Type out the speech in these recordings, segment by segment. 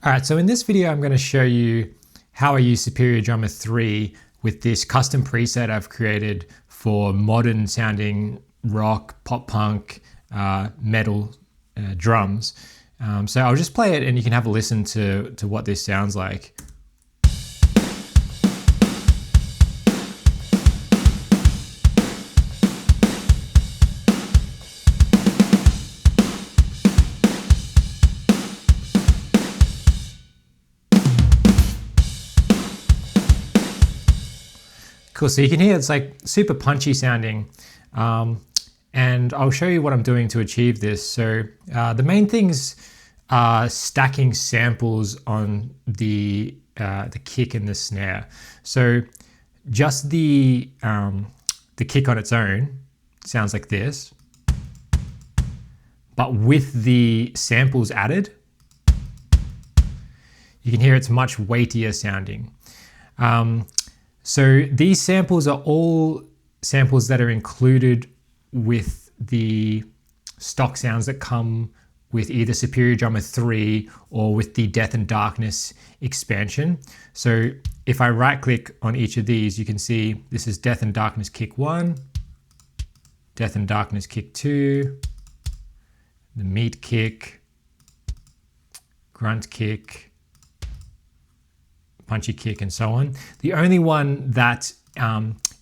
All right, so in this video, I'm going to show you how I use Superior Drummer 3 with this custom preset I've created for modern sounding rock, pop punk, metal drums. So I'll just play it and you can have a listen to what this sounds like. Cool, so you can hear it's like super punchy sounding. And I'll show you what I'm doing to achieve this. So the main things are stacking samples on the kick and the snare. So just the kick on its own sounds like this, but with the samples added, you can hear it's much weightier sounding. So these samples are all samples that are included with the stock sounds that come with either Superior Drummer 3 or with the Death and Darkness expansion. So if I right click on each of these, you can see this is Death and Darkness kick 1, Death and Darkness kick 2, the meat kick, grunt kick, punchy kick, and so on. The only one that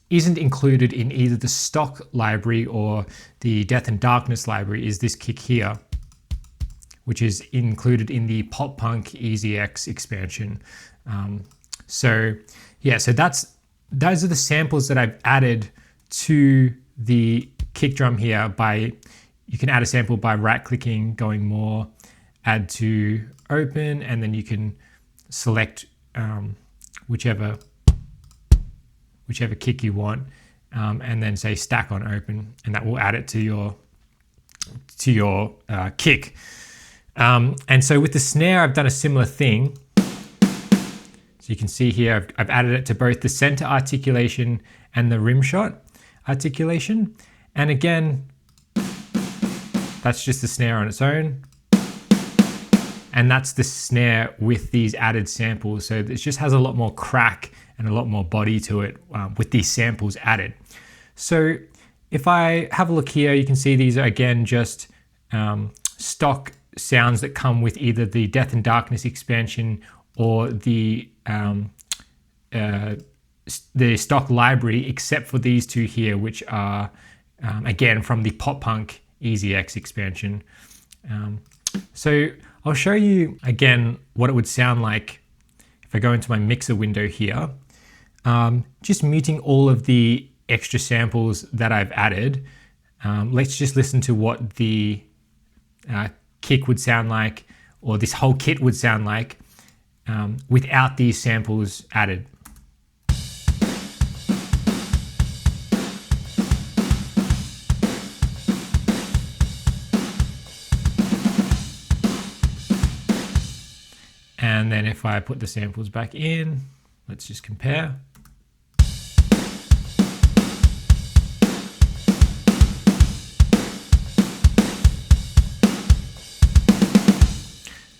isn't included in either the stock library or the Death and Darkness library is this kick here, which is included in the Pop Punk EZX expansion. So those are the samples that I've added to the kick drum here. You can add a sample by right clicking, going more, add to open, and then you can select whichever kick you want, and then say stack on open, and that will add it to your kick. And so with the snare, I've done a similar thing. So you can see here, I've added it to both the center articulation and the rim shot articulation. And again, that's just the snare on its own. And that's the snare with these added samples. So it just has a lot more crack and a lot more body to it with these samples added. So if I have a look here, you can see these are again just stock sounds that come with either the Death and Darkness expansion or the stock library, except for these two here, which are again from the Pop Punk EZX expansion. So I'll show you again what it would sound like if I go into my mixer window here, just muting all of the extra samples that I've added. Let's just listen to what the kick would sound like, or this whole kit would sound like without these samples added. And then if I put the samples back in, let's just compare.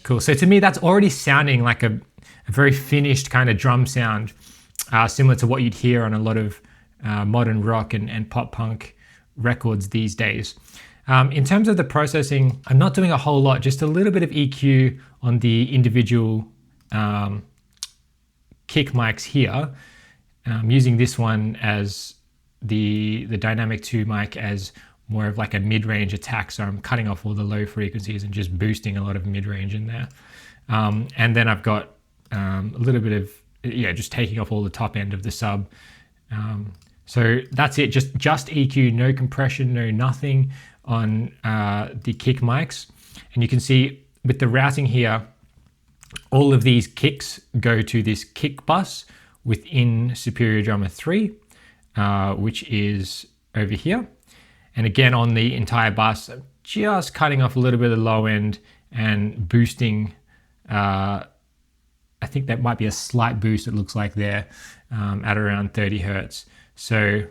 Cool, so to me, that's already sounding like a very finished kind of drum sound, similar to what you'd hear on a lot of modern rock and pop punk records these days. In terms of the processing, I'm not doing a whole lot, just a little bit of EQ on the individual kick mics here. I'm using this one as the Dynamic 2 mic as more of like a mid-range attack, so I'm cutting off all the low frequencies and just boosting a lot of mid-range in there. And then I've got a little bit of, just taking off all the top end of the sub. So that's it, just EQ, no compression, no nothing on the kick mics. And you can see with the routing here, all of these kicks go to this kick bus within Superior Drummer 3, which is over here. And again, on the entire bus, I'm just cutting off a little bit of the low end and boosting, I think that might be a slight boost, it looks like there, at around 30 Hertz. So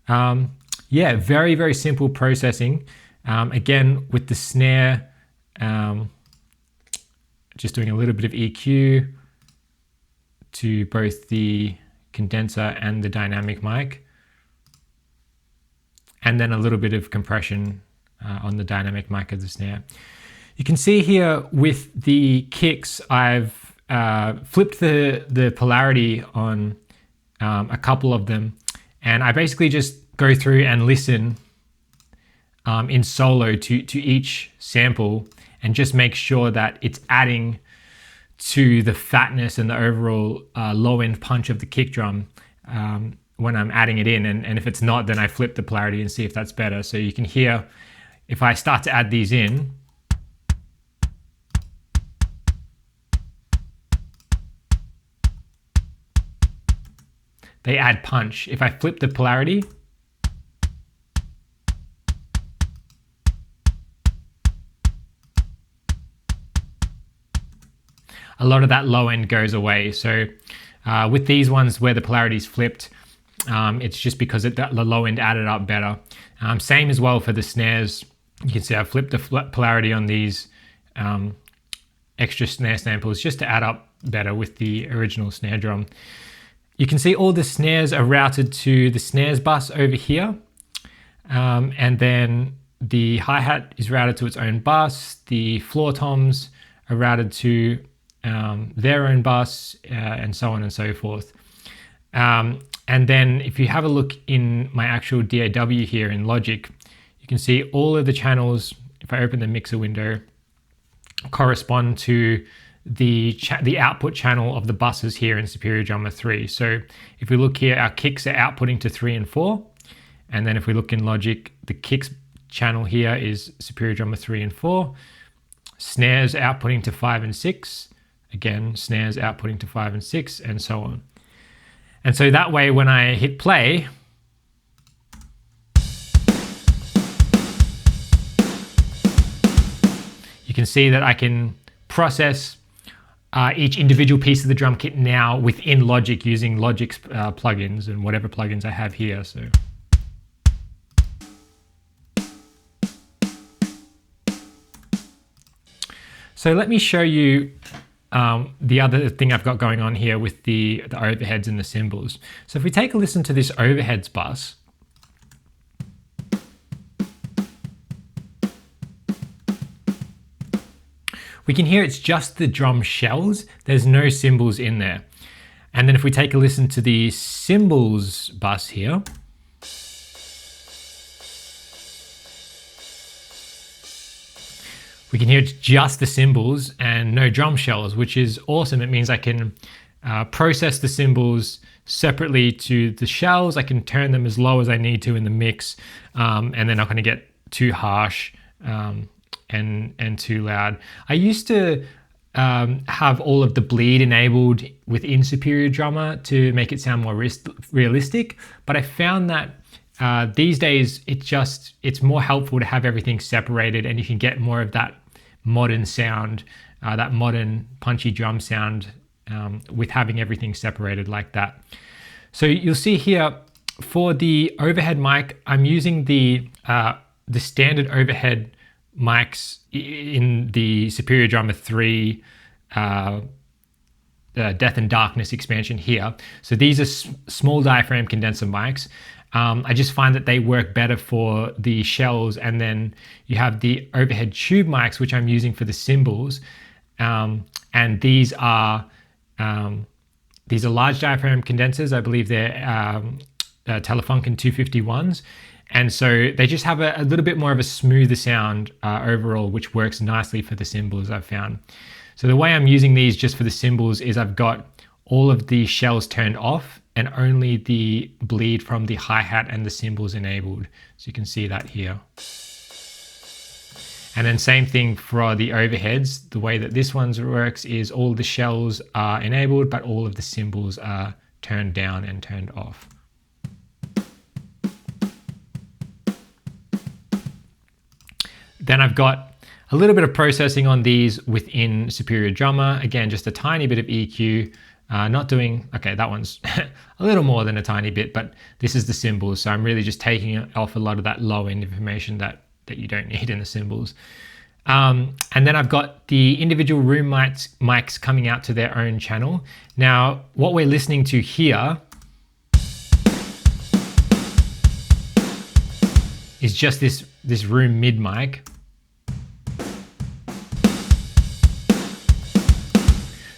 very, very simple processing. Again, with the snare, just doing a little bit of EQ to both the condenser and the dynamic mic, and then a little bit of compression on the dynamic mic of the snare. You can see here with the kicks, I've flipped the polarity on a couple of them, and I basically just go through and listen in solo to each sample and just make sure that it's adding to the fatness and the overall low end punch of the kick drum when I'm adding it in. And if it's not, then I flip the polarity and see if that's better. So you can hear, if I start to add these in, they add punch. If I flip the polarity, a lot of that low end goes away. So with these ones where the polarity is flipped, it's just because the low end added up better. Same as well for the snares. You can see I've flipped the polarity on these extra snare samples just to add up better with the original snare drum. You can see all the snares are routed to the snares bus over here. And then the hi-hat is routed to its own bus. The floor toms are routed to their own bus, and so on and so forth. And then if you have a look in my actual DAW here in Logic, you can see all of the channels, if I open the mixer window, correspond to the output channel of the buses here in Superior Drummer 3. So if we look here, our kicks are outputting to 3 and 4. And then if we look in Logic, the kicks channel here is Superior Drummer 3 and 4. Snares outputting to 5 and 6. Again, snares outputting to 5 and 6, and so on. And so that way, when I hit play, you can see that I can process each individual piece of the drum kit now within Logic using Logic's plugins and whatever plugins I have here. So let me show you the other thing I've got going on here with the overheads and the cymbals. So if we take a listen to this overheads bus, we can hear it's just the drum shells. There's no cymbals in there. And then if we take a listen to the cymbals bus here, we can hear it's just the cymbals and no drum shells, which is awesome. It means I can process the cymbals separately to the shells. I can turn them as low as I need to in the mix, and they're not going to get too harsh and too loud. I used to have all of the bleed enabled within Superior Drummer to make it sound more realistic, but I found that these days it's more helpful to have everything separated, and you can get more of that modern sound, that modern punchy drum sound with having everything separated like that. So you'll see here for the overhead mic, I'm using the standard overhead mics in the Superior Drummer 3 Death and Darkness expansion here. So these are small diaphragm condenser mics. I just find that they work better for the shells, and then you have the overhead tube mics, which I'm using for the cymbals, and these are large diaphragm condensers. I believe they're Telefunken 251s, and so they just have a little bit more of a smoother sound overall, which works nicely for the cymbals, I've found. So the way I'm using these just for the cymbals is I've got all of the shells turned off and only the bleed from the hi-hat and the cymbals enabled. So you can see that here. And then same thing for the overheads. The way that this one works is all the shells are enabled, but all of the cymbals are turned down and turned off. Then I've got a little bit of processing on these within Superior Drummer. Again, just a tiny bit of EQ. Not doing, okay, that one's a little more than a tiny bit, but this is the cymbals. So I'm really just taking off a lot of that low end information that you don't need in the cymbals. And then I've got the individual room mics coming out to their own channel. Now, what we're listening to here is just this room mid mic.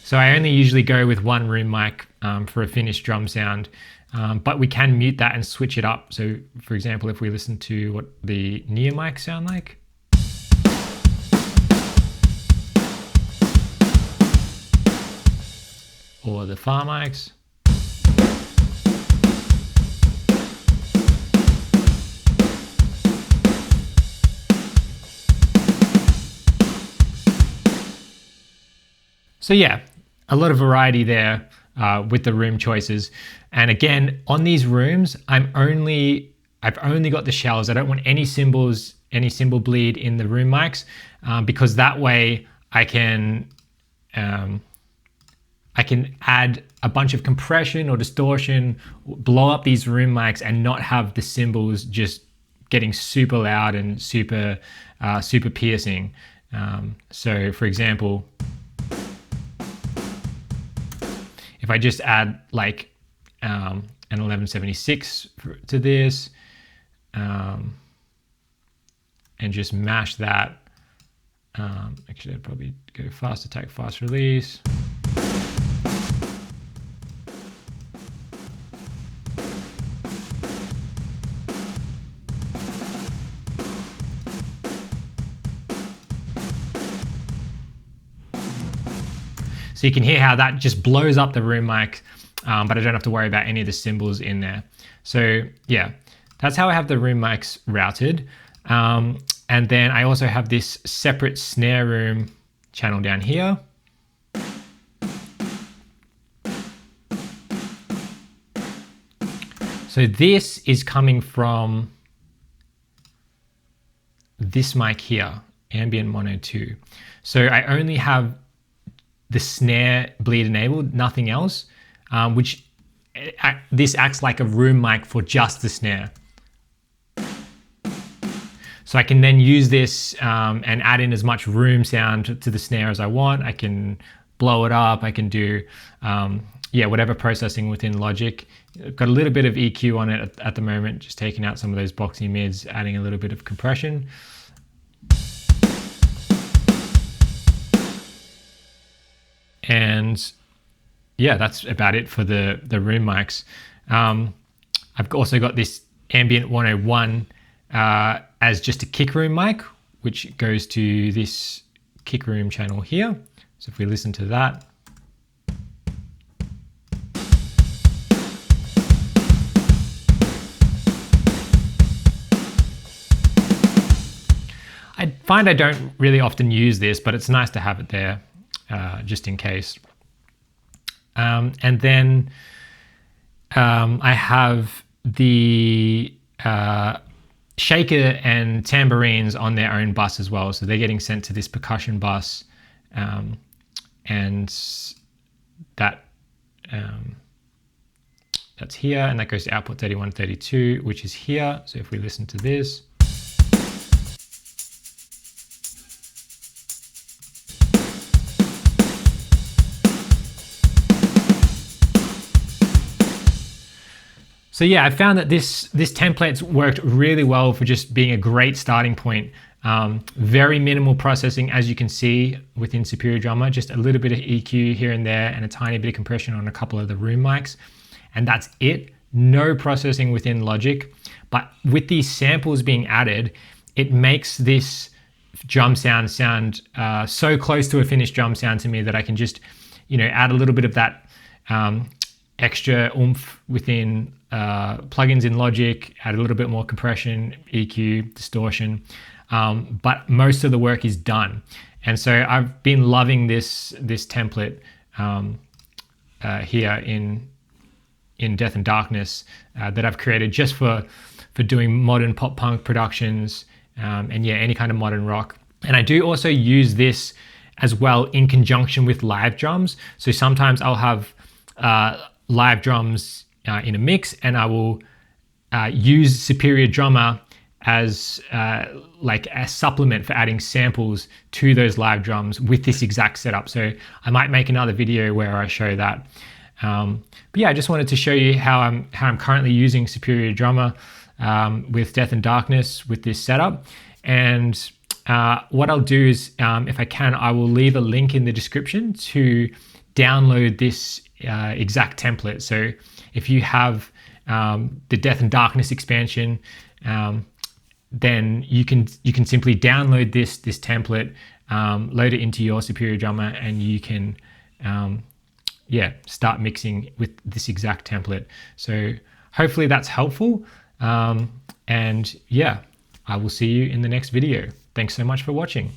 So I only usually go with one room mic for a finished drum sound, but we can mute that and switch it up. So for example, if we listen to what the near mics sound like, or the far mics. So yeah, a lot of variety there with the room choices. And again, on these rooms, I've only got the shells. I don't want any cymbals, any cymbal bleed in the room mics, because that way I can add a bunch of compression or distortion, blow up these room mics and not have the cymbals just getting super loud and super piercing. So for example, if I just add like an 1176 to this, and just mash that, actually I'd probably go fast attack, fast release. So you can hear how that just blows up the room mic, but I don't have to worry about any of the cymbals in there. So yeah, that's how I have the room mics routed. And then I also have this separate snare room channel down here. So this is coming from this mic here, Ambient Mono 2. So I only have the snare bleed enabled, nothing else, which this acts like a room mic for just the snare. So I can then use this and add in as much room sound to the snare as I want. I can blow it up. I can do whatever processing within Logic. I've got a little bit of EQ on it at the moment, just taking out some of those boxy mids, adding a little bit of compression. And yeah, that's about it for the room mics. I've also got this Ambient 101 as just a kick room mic, which goes to this kick room channel here. So if we listen to that, I find I don't really often use this, but it's nice to have it there. Just in case. And then I have the shaker and tambourines on their own bus as well. So they're getting sent to this percussion bus, and that's here, and that goes to output 3132, which is here. So if we listen to this, so yeah, I found that this template's worked really well for just being a great starting point. Very minimal processing, as you can see within Superior Drummer, just a little bit of EQ here and there and a tiny bit of compression on a couple of the room mics. And that's it. No processing within Logic. But with these samples being added, it makes this drum sound so close to a finished drum sound to me that I can just, add a little bit of that extra oomph within plugins in Logic, add a little bit more compression, EQ, distortion, but most of the work is done. And so I've been loving this template here in Death and Darkness that I've created just for doing modern pop punk productions, and yeah, any kind of modern rock. And I do also use this as well in conjunction with live drums. So sometimes I'll have live drums in a mix, and I will use Superior Drummer as like a supplement for adding samples to those live drums with this exact setup. So I might make another video where I show that. But yeah, I just wanted to show you how I'm currently using Superior Drummer with Death and Darkness with this setup. And what I'll do is, if I can, I will leave a link in the description to download this exact template. So if you have the Death and Darkness expansion, then you can simply download this template, load it into your Superior Drummer, and you can start mixing with this exact template. So hopefully that's helpful. And yeah, I will see you in the next video. Thanks so much for watching.